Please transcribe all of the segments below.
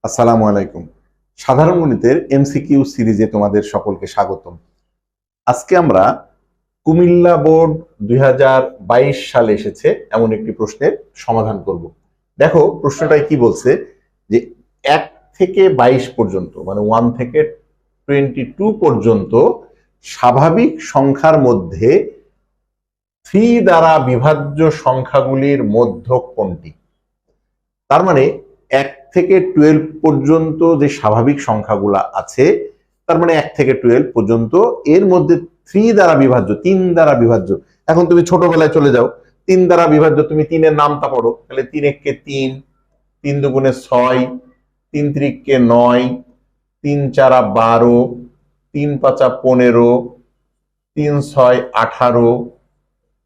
আসসালামু আলাইকুম। সাধারণ গণিতের এমসিকিউ সিরিজে তোমাদের সকলকে স্বাগতম। আজকে আমরা কুমিল্লা বোর্ড 2022 সালে এসেছে এমন একটি প্রশ্নের সমাধান করব। দেখো প্রশ্নটায় কি বলছে যে 1 থেকে 22 পর্যন্ত মানে 1 থেকে 22 পর্যন্ত স্বাভাবিক সংখ্যার মধ্যে 3 দ্বারা বিভাজ্য সংখ্যাগুলির মধ্যক কোনটি? তার মানে 1 থেকে 12 পর্যন্ত যে স্বাভাবিক সংখ্যাগুলা আছে, তার মানে 1 থেকে 12 পর্যন্ত এর মধ্যে 3 দ্বারা বিভাজ্য, 3 দ্বারা বিভাজ্য। এখন তুমি ছোটবেলায় চলে যাও, 3 দ্বারা বিভাজ্য, তুমি 3 এর নামটা পড়ো, তাহলে 3 একে 3, 3 দুগুণে 6, 3 ত্রিকে 9, 3 চারা 12, 3 পাঁচা 15, 3 6 18,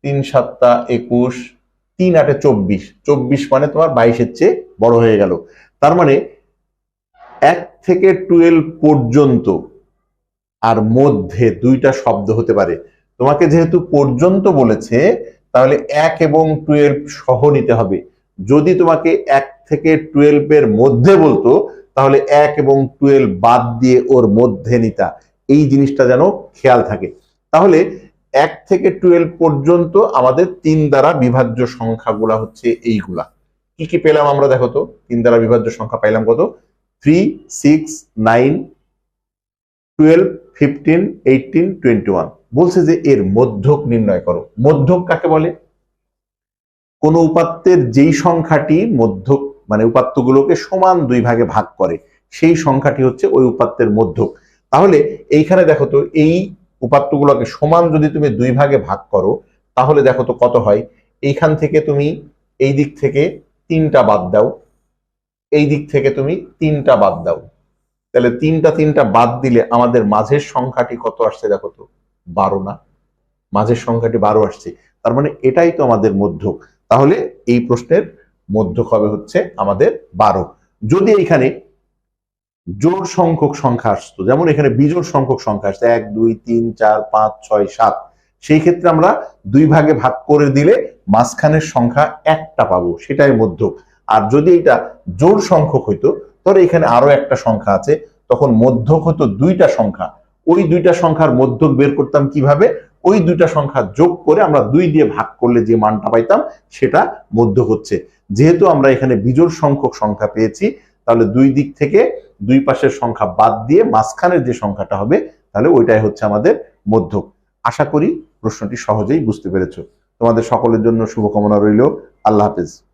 3 সাতটা 21, 3 আটে 24, 24 মানে তোমার 22-এর চেয়ে বড় হয়ে গেল। তার মানে 1 থেকে 12 পর্যন্ত আর মধ্যে দুইটা শব্দ হতে পারে। তোমাকে যেহেতু পর্যন্ত বলেছে, তাহলে 1 এবং 12 সহ নিতে হবে। যদি তোমাকে 1 থেকে 12 এর মধ্যে বলতো, তাহলে 1 এবং 12 বাদ দিয়ে ওর মধ্যে নিতা। এই জিনিসটা যেন খেয়াল থাকে। তাহলে 1 থেকে 12 পর্যন্ত আমাদের 3 দ্বারা বিভাজ্য সংখ্যাগুলা হচ্ছে এইগুলা। কি কি পেলাম আমরা? দেখো তো, 3 দ্বারা বিভাজ্য সংখ্যা পাইলাম কত? 3, 6, 9, 12, 15, 18, 21। বলছে যে এর মধ্যক নির্ণয় করো। মধ্যক কাকে বলে? কোন উপাত্তের যেই সংখ্যাটি মধ্যক মানে উপাত্তগুলোকে সমান 2 ভাগে ভাগ করে, সেই সংখ্যাটি হচ্ছে ওই উপাত্তের মধ্যক। তাহলে এইখানে দেখো তো, এই উপাত্তগুলোকে সমান যদি তুমি 2 ভাগে ভাগ করো, তাহলে দেখো তো কত হয়। এইখান থেকে তুমি এই দিক থেকে 3টা বাদ দাও, এই দিক থেকে তুমি 3টা বাদ দাও, তাহলে 3টা বাদ দিলে আমাদের মাঝের সংখ্যাটি কত আসছে? দেখো তো 12 না? মাঝের সংখ্যাটি 12 আসছে। তার মানে এটাই তো আমাদের মধ্যক। তাহলে এই প্রশ্নের মধ্যক হবে হচ্ছে আমাদের 12। যদি এইখানে জোড় সংখ্যক সংখ্যা আসতো, যেমন এখানে বিজোড় সংখ্যক সংখ্যা আসছে 1 2 3 4 5 6 7, সেই ক্ষেত্রে আমরা 2 ভাগে ভাগ করে দিলে মাঝখানের সংখ্যা একটা পাবো, সেটাই মধ্যক। আর যদি এটা জোড় সংখ্যক হইতো, তাহলে এখানে আরো একটা সংখ্যা আছে, তখন মধ্যক হতো 2টা সংখ্যা। ওই 2টা সংখ্যার মধ্যক বের করতাম কিভাবে? ওই 2টা সংখ্যা যোগ করে আমরা 2 দিয়ে ভাগ করলে যে মানটা পাইতাম সেটা মধ্যক হচ্ছে। যেহেতু আমরা এখানে বিজোড় সংখ্যক সংখ্যা পেয়েছি, তাহলে 2 দিক থেকে 2 পাশের সংখ্যা বাদ দিয়ে মাঝখানের যে সংখ্যাটা হবে, তাহলে ওইটাই হচ্ছে আমাদের মধ্যক। আশা করি প্রশ্নটি সহজেই বুঝতে পেরেছো। তোমাদের সকলের জন্য শুভকামনা রইল। আল্লাহ হাফেজ।